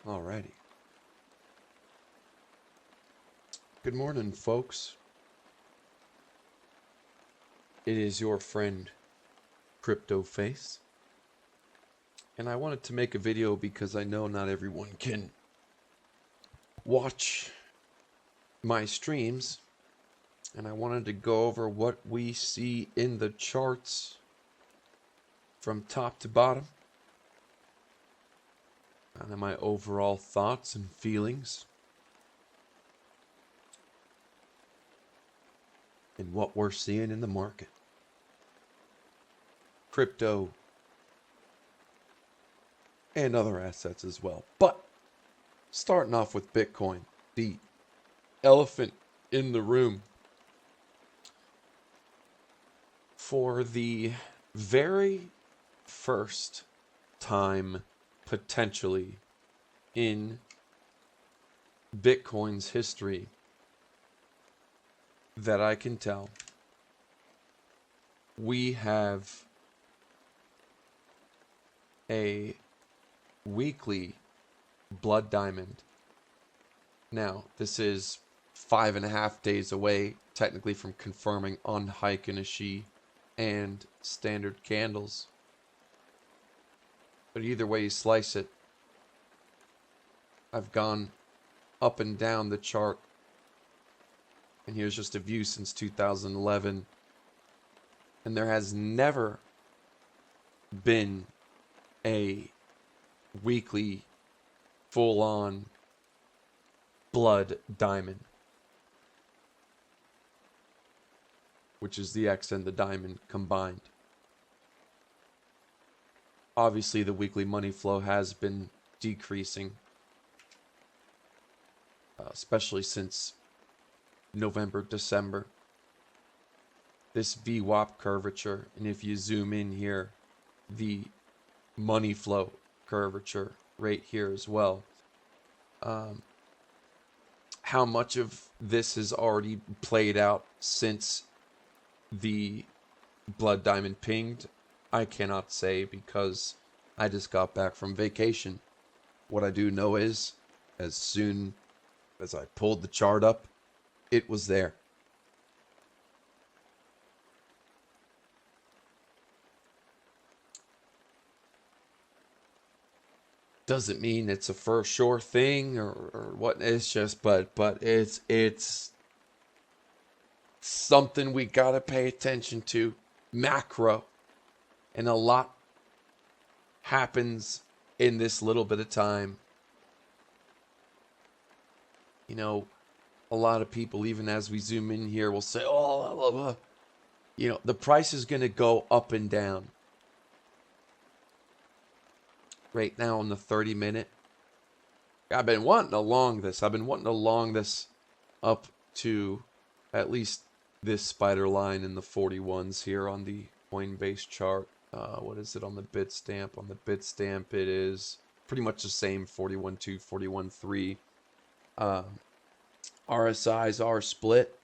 Alrighty. Good morning, folks. It is your friend CryptoFace, and I wanted to make a video because I know not everyone can watch my streams, and I wanted to go over what we see in the charts from top to bottom, and my overall thoughts and feelings, and what we're seeing in the market. Crypto and other assets as well. But starting off with Bitcoin, the elephant in the room. For the very first time potentially in Bitcoin's history that I can tell, we have a weekly blood diamond. Now, this is 5.5 days away, technically, from confirming on Heiken and standard candles. But either way you slice it, I've gone up and down the chart. And here's just a view since 2011. And there has never been a weekly full-on blood diamond, which is the X and the diamond combined. Obviously, the weekly money flow has been decreasing, especially since November, December. This VWAP curvature, and if you zoom in here, the money flow curvature right here as well. How much of this has already played out since the blood diamond pinged, I cannot say because I just got back from vacation. What I do know is, as soon as I pulled the chart up, it was there. Doesn't mean it's a for sure thing or what. It's just, but it's something we gotta pay attention to. Macro, and a lot happens in this little bit of time. You know, a lot of people, even as we zoom in here, will say, "Oh, you know, the price is gonna go up and down." Right now on the 30-minute, I've been wanting to long this. I've been wanting to long this up to at least this spider line in the 41s here on the Coinbase chart. What is it on the Bitstamp? On the Bitstamp, it is pretty much the same, 41.2, 41.3. RSIs are split.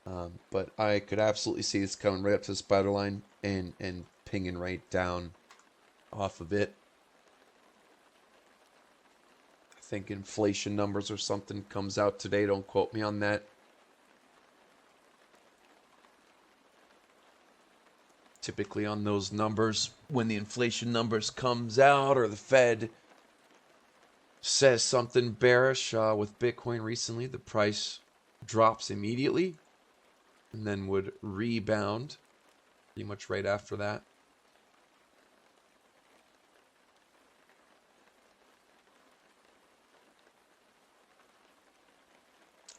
But I could absolutely see this coming right up to the spider line and pinging right down off of it. I think inflation numbers or something comes out today. Don't quote me on that. Typically on those numbers, when the inflation numbers comes out or the Fed says something bearish, with Bitcoin recently, the price drops immediately and then would rebound pretty much right after that.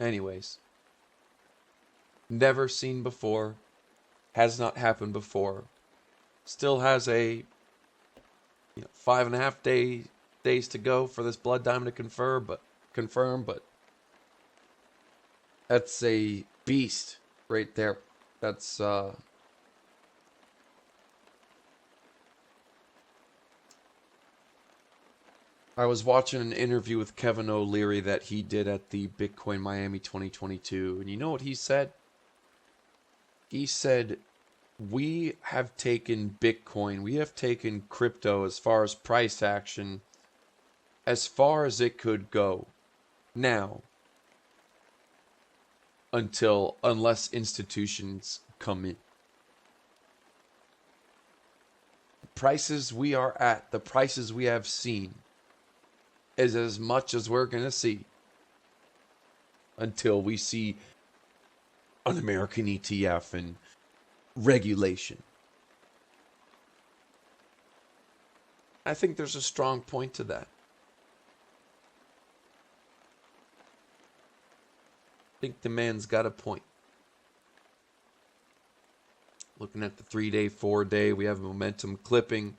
Anyways, never seen before, has not happened before, still has a 5.5 days to go for this blood diamond to confirm, but that's a beast right there. That's I was watching an interview with Kevin O'Leary that he did at the Bitcoin Miami 2022, and you know what he said? He said, we have taken Bitcoin, we have taken crypto as far as price action as far as it could go now, unless institutions come in. The prices we are at, the prices we have seen, is as much as we're going to see until we see an American ETF and regulation. I think there's a strong point to that. I think the man's got a point. Looking at the 3-day, 4-day, we have momentum clipping.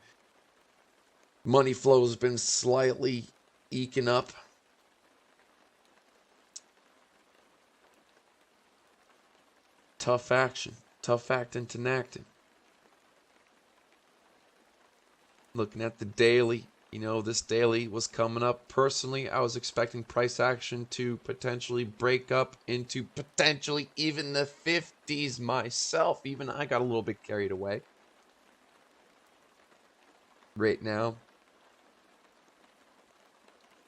Money flow has been slightly eking up. Tough action. Tough acting to acting. Looking at the daily, this daily was coming up. Personally, I was expecting price action to potentially break up into potentially even the 50s myself. Even I got a little bit carried away. Right now,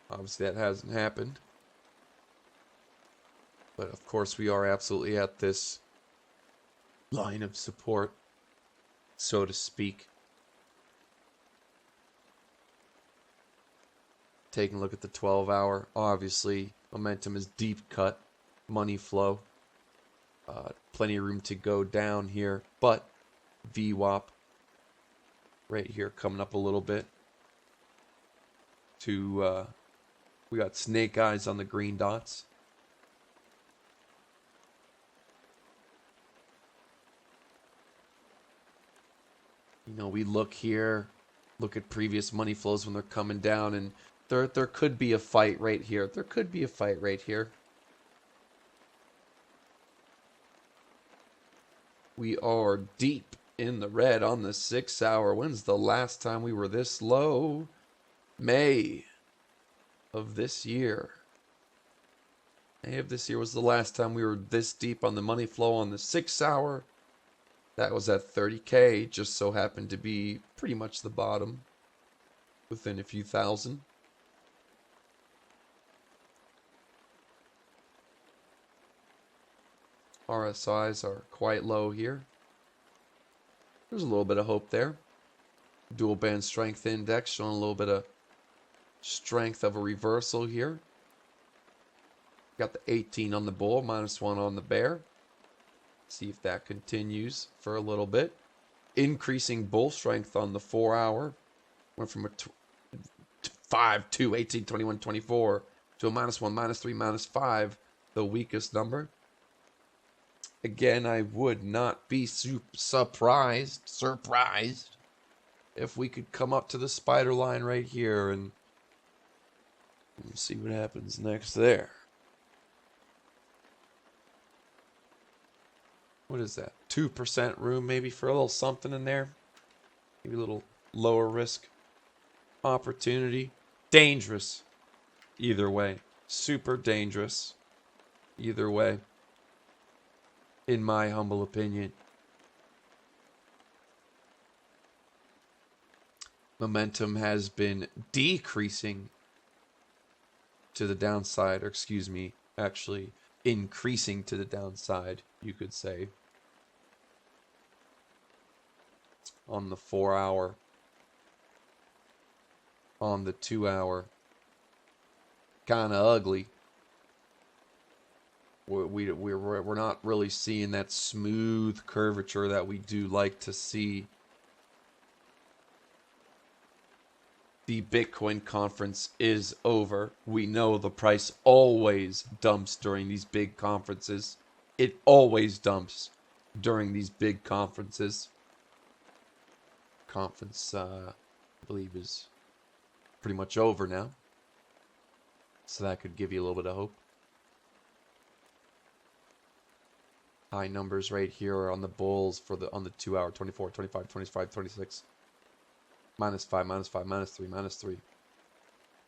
obviously that hasn't happened. But of course we are absolutely at this line of support, so to speak. Taking a look at the 12-hour, obviously momentum is deep cut, money flow. Plenty of room to go down here, but VWAP right here coming up a little bit. We got snake eyes on the green dots. We look here, look at previous money flows when they're coming down, and there could be a fight right here. There could be a fight right here. We are deep in the red on the 6-hour. When's the last time we were this low? May of this year. May of this year was the last time we were this deep on the money flow on the 6-hour. That was at 30K. Just so happened to be pretty much the bottom, within a few thousand. RSIs are quite low here. There's a little bit of hope there. Dual band strength index showing a little bit of strength of a reversal here. Got the 18 on the bull, -1 on the bear. See if that continues for a little bit. Increasing bull strength on the 4-hour. Went from a 5, 2, 18, 21, 24 to a -1, -3, -5, the weakest number. Again, I would not be surprised if we could come up to the spider line right here and see what happens next there. What is that? 2% room maybe for a little something in there. Maybe a little lower risk opportunity. Dangerous. Either way. Super dangerous. Either way. In my humble opinion. Momentum has been decreasing to the downside, or excuse me, actually increasing to the downside, you could say. On the 4-hour. On the 2-hour. Kind of ugly. We're not really seeing that smooth curvature that we do like to see. The Bitcoin conference is over. We know the price always dumps during these big conferences. It always dumps during these big conferences. Conference, I believe, is pretty much over now. So that could give you a little bit of hope. High numbers right here on the bulls on the 2-hour, 24, 25, 25, 26. -5, -5, -3, -3.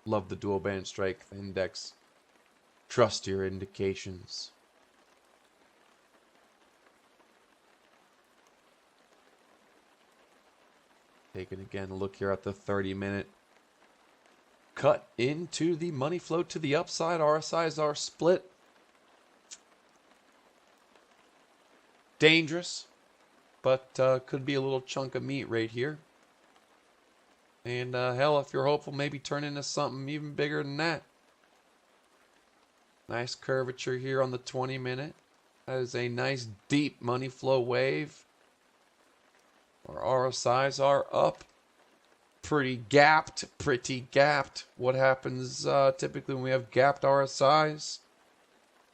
Love the dual band strength index. Trust your indications. Taking again a look here at the 30-minute. cut into the money flow to the upside. RSIs are split. Dangerous, but could be a little chunk of meat right here. And hell, if you're hopeful, maybe turn into something even bigger than that. Nice curvature here on the 20-minute. That is a nice deep money flow wave. Our RSIs are up. Pretty gapped. What happens typically when we have gapped RSIs?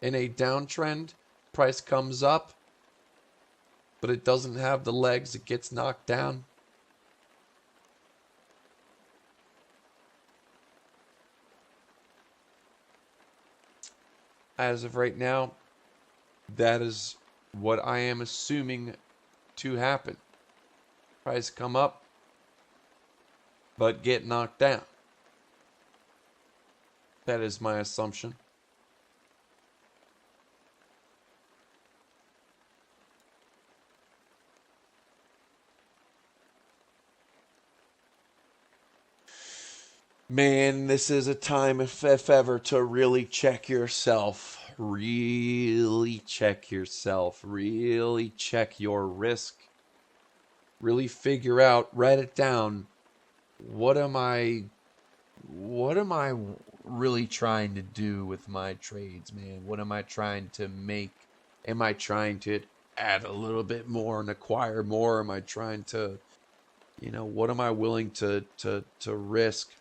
In a downtrend, price comes up, but it doesn't have the legs. It gets knocked down. As of right now, that is what I am assuming to happen. Price come up, but get knocked down. That is my assumption. Man, this is a time, if ever, to really check yourself. Really check yourself. Really check your risk. Really figure out, write it down. What am I really trying to do with my trades, man? What am I trying to make? Am I trying to add a little bit more and acquire more? Am I trying to, what am I willing to risk?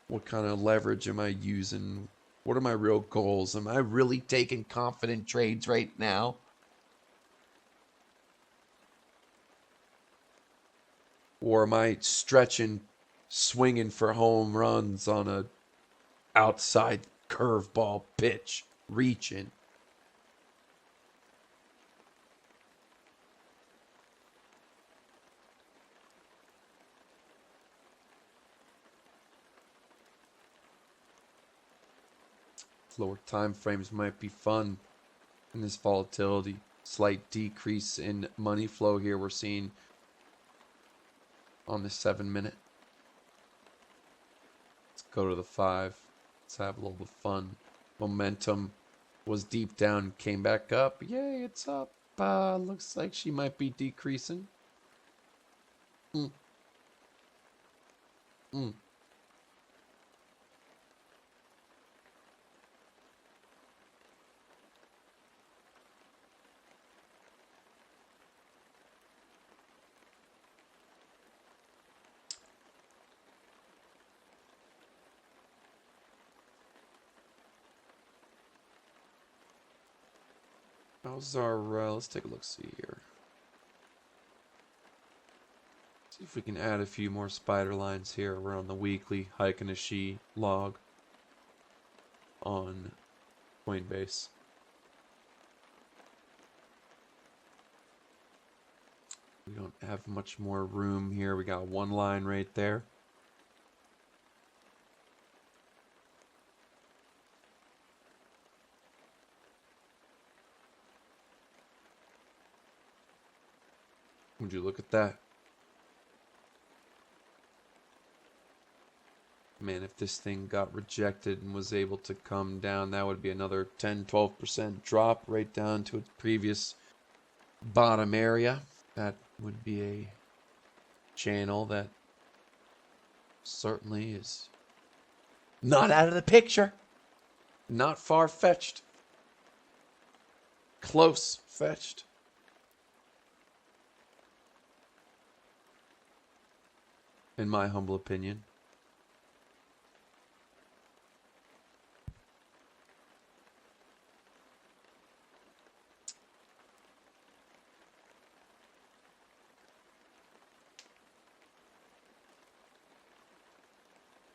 What kind of leverage am I using? What are my real goals? Am I really taking confident trades right now? Or am I stretching, swinging for home runs on a outside curveball pitch, reaching? Lower time frames might be fun in this volatility. Slight decrease in money flow here we're seeing on the 7-minute. Let's go to the 5. Let's have a little bit of fun. Momentum was deep down, came back up. Yay, it's up. Looks like she might be decreasing. How's our, let's take a look, see here. See if we can add a few more spider lines here. We're on the weekly Hike and a She log on Coinbase. We don't have much more room here. We got one line right there. Would you look at that? Man, if this thing got rejected and was able to come down, that would be another 10-12% drop right down to its previous bottom area. That would be a channel that certainly is not out of the picture. Not far-fetched. Close-fetched. In my humble opinion.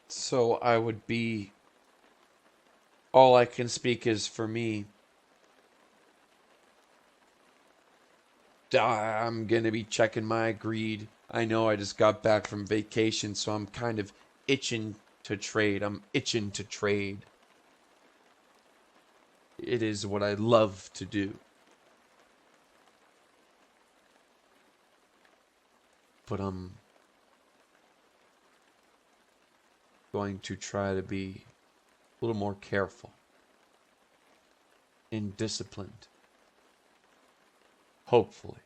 So I would be, all I can speak is for me. I'm going to be checking my greed. I know I just got back from vacation, so I'm kind of itching to trade. I'm itching to trade. It is what I love to do. But going to try to be a little more careful and disciplined. Hopefully.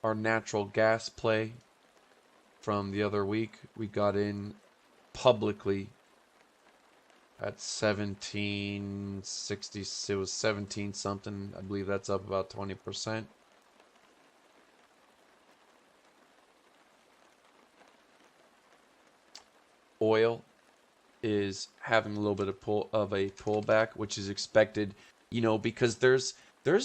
Our natural gas play from the other week, we got in publicly at 1760. It was 17 something. I believe that's up about 20%. Oil is having a little bit of a pullback, which is expected, you know, because there's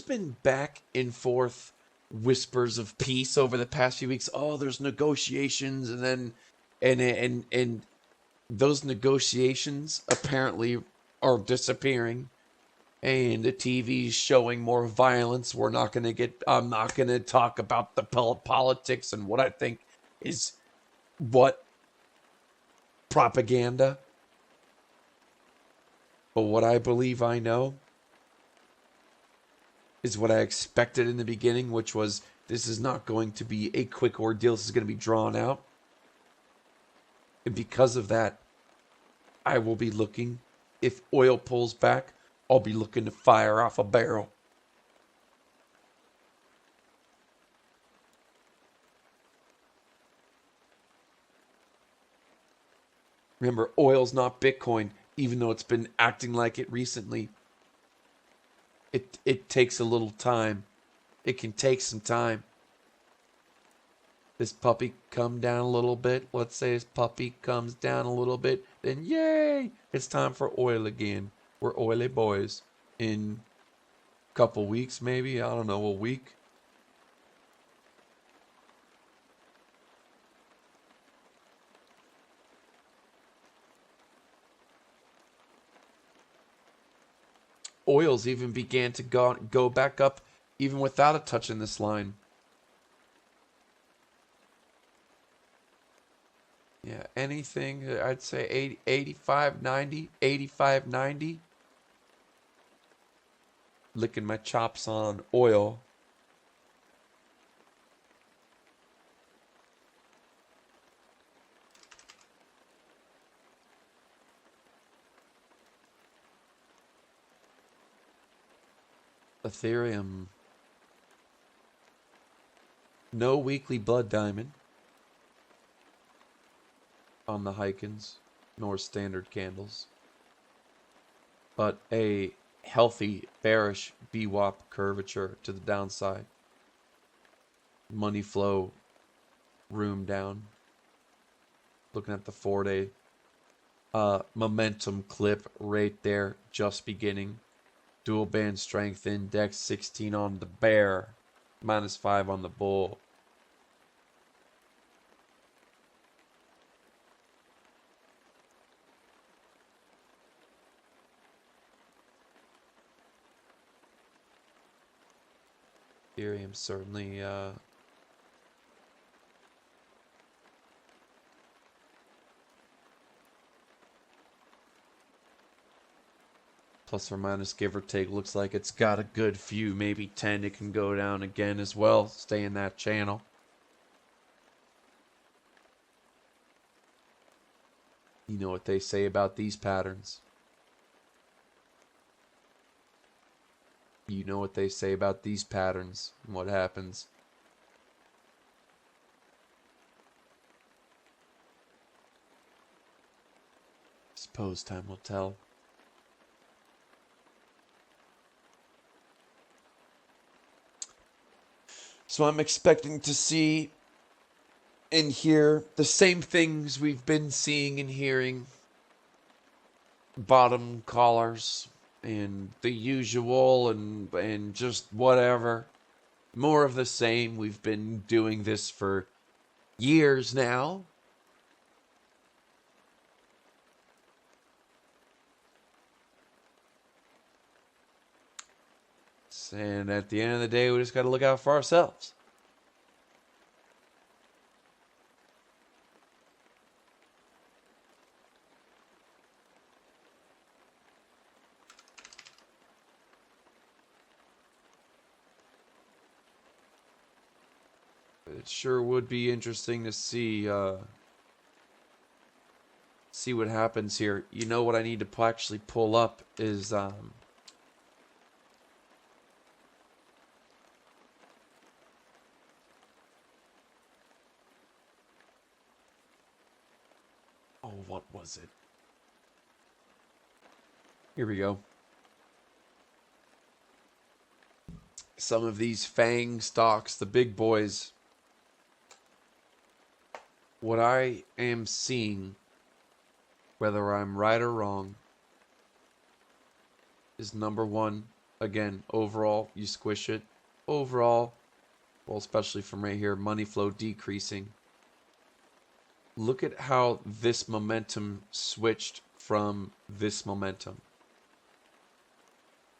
been back and forth whispers of peace over the past few weeks. Oh, there's negotiations, and then and those negotiations apparently are disappearing, and the TV's showing more violence. I'm not going to talk about the politics and what I think is what propaganda. But what I believe I know is what I expected in the beginning, which was this is not going to be a quick ordeal. This is going to be drawn out. And because of that, I will be looking, if oil pulls back, I'll be looking to fire off a barrel. Remember, oil's not Bitcoin, even though it's been acting like it recently. It takes a little time. It can take some time. This puppy come down a little bit. Let's say this puppy comes down a little bit. Then yay! It's time for oil again. We're oily boys. In a couple weeks maybe. I don't know, a week. Oils even began to go back up even without a touch in this line. Yeah, anything, I'd say 80, 85, 90, 85, 90. Licking my chops on oil. Ethereum. No weekly blood diamond on the Heikkens, nor standard candles. But a healthy, bearish VWAP curvature to the downside. Money flow room down. Looking at the 4-day. Momentum clip right there, just beginning. Dual band strength index, 16 on the bear, -5 on the bull. Ethereum certainly plus or minus, give or take, looks like it's got a good few, maybe 10. It can go down again as well. Stay in that channel. You know what they say about these patterns. You know what they say about these patterns and what happens. Suppose time will tell. So I'm expecting to see and hear the same things we've been seeing and hearing. Bottom callers and the usual and just whatever. More of the same. We've been doing this for years now. And at the end of the day, we just got to look out for ourselves. It sure would be interesting to see see what happens here. You know what I need to actually pull up is oh, what was it? Here we go. Some of these FANG stocks, the big boys. What I am seeing, whether I'm right or wrong, is number one, again, overall, you squish it. Overall, well, especially from right here, money flow decreasing. Look at how this momentum switched from this momentum.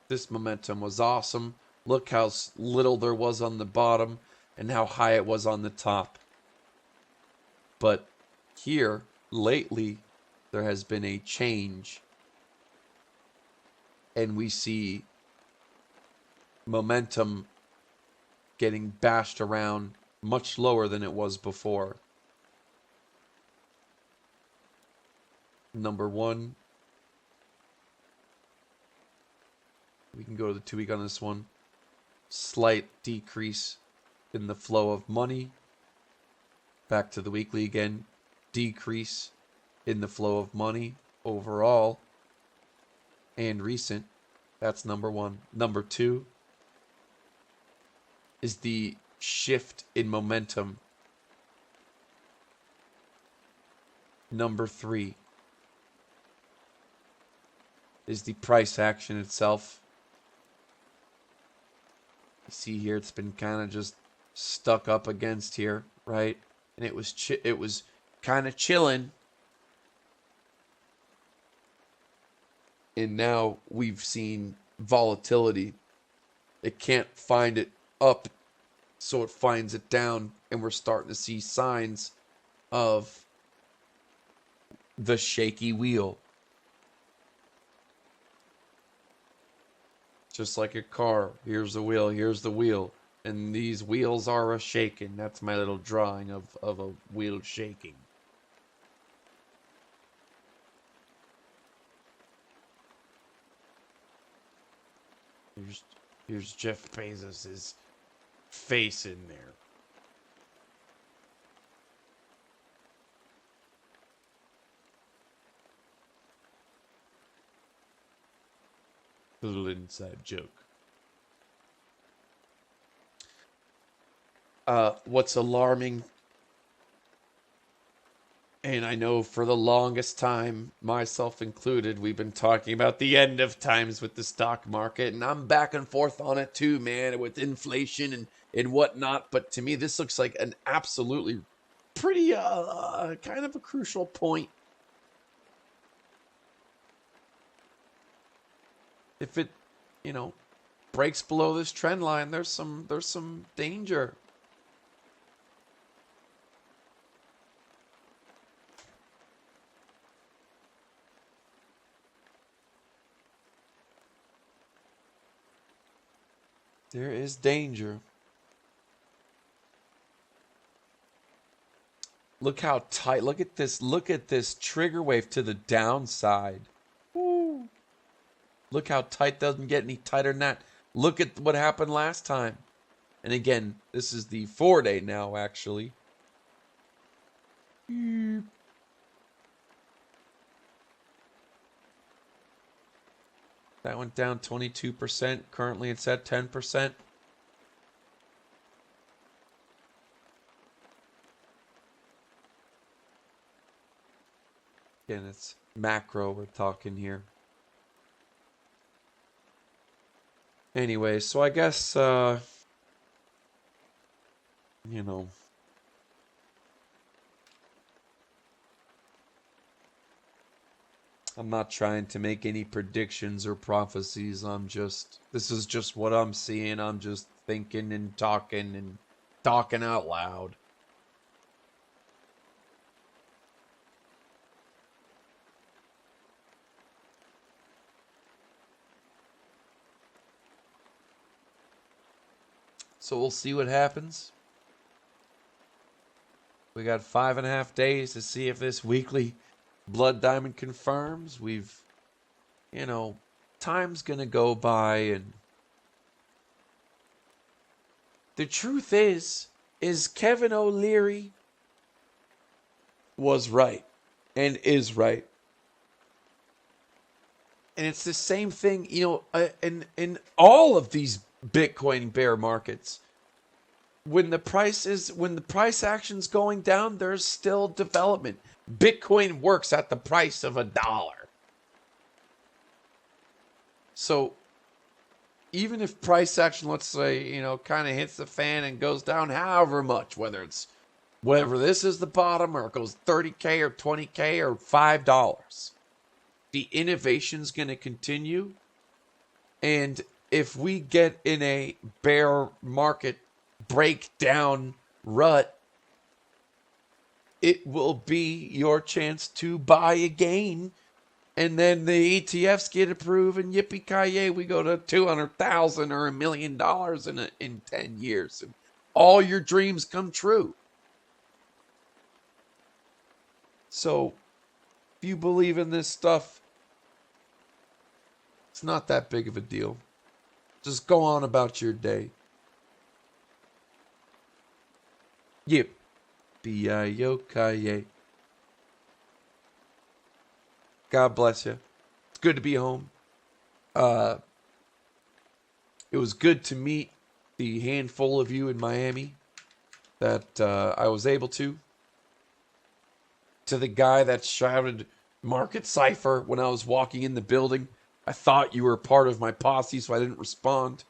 This momentum was awesome. Look how little there was on the bottom and how high it was on the top. But here, lately, there has been a change. And we see momentum getting bashed around much lower than it was before. Number one. We can go to the 2 week on this one. Slight decrease in the flow of money. Back to the weekly again. Decrease in the flow of money overall. And recent. That's number one. Number two is the shift in momentum. Number three is the price action itself. You see here, it's been kind of just stuck up against here, right? And it was kind of chilling. And now we've seen volatility. It can't find it up, so it finds it down, and we're starting to see signs of the shaky wheel. Just like a car, here's the wheel, here's the wheel, and these wheels are a-shaking. That's my little drawing of a wheel shaking. Here's Jeff Bezos' face in there. A little inside joke. What's alarming, and I know for the longest time, myself included, we've been talking about the end of times with the stock market, and I'm back and forth on it too, man, with inflation and whatnot. But to me, this looks like an absolutely pretty kind of a crucial point. If it, breaks below this trend line, there's some danger. There is danger. Look how tight. Look at this. Look at this trigger wave to the downside. Woo. Look how tight. Doesn't get any tighter than that. Look at what happened last time. And again, this is the 4-day now, actually. That went down 22%. Currently, it's at 10%. Again, it's macro we're talking here. Anyway, so I guess, I'm not trying to make any predictions or prophecies. This is just what I'm seeing. I'm just thinking and talking out loud. So we'll see what happens. We got 5.5 days to see if this weekly blood diamond confirms. Time's gonna go by, and the truth is Kevin O'Leary was right and is right. And it's the same thing, in all of these Bitcoin bear markets. When the price action's going down, there's still development. Bitcoin works at the price of $1. So even if price action, let's say, kind of hits the fan and goes down however much, whether this is the bottom or it goes 30K or 20K or $5, the innovation's going to continue. And if we get in a bear market breakdown rut, it will be your chance to buy again. And then the ETFs get approved, and yippee-ki-yay, we go to 200,000 or $1 million in 10 years. And all your dreams come true. So, if you believe in this stuff, it's not that big of a deal. Just go on about your day. Yep. B-I-O-K-A. God bless you. It's good to be home. It was good to meet the handful of you in Miami that I was able to. To the guy that shouted Market Cipher when I was walking in the building. I thought you were part of my posse, so I didn't respond.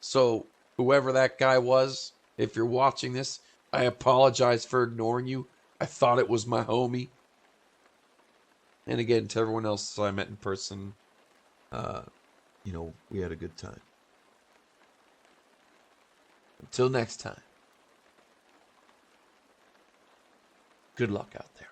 So, whoever that guy was, if you're watching this, I apologize for ignoring you. I thought it was my homie. And again, to everyone else I met in person, we had a good time. Until next time, good luck out there.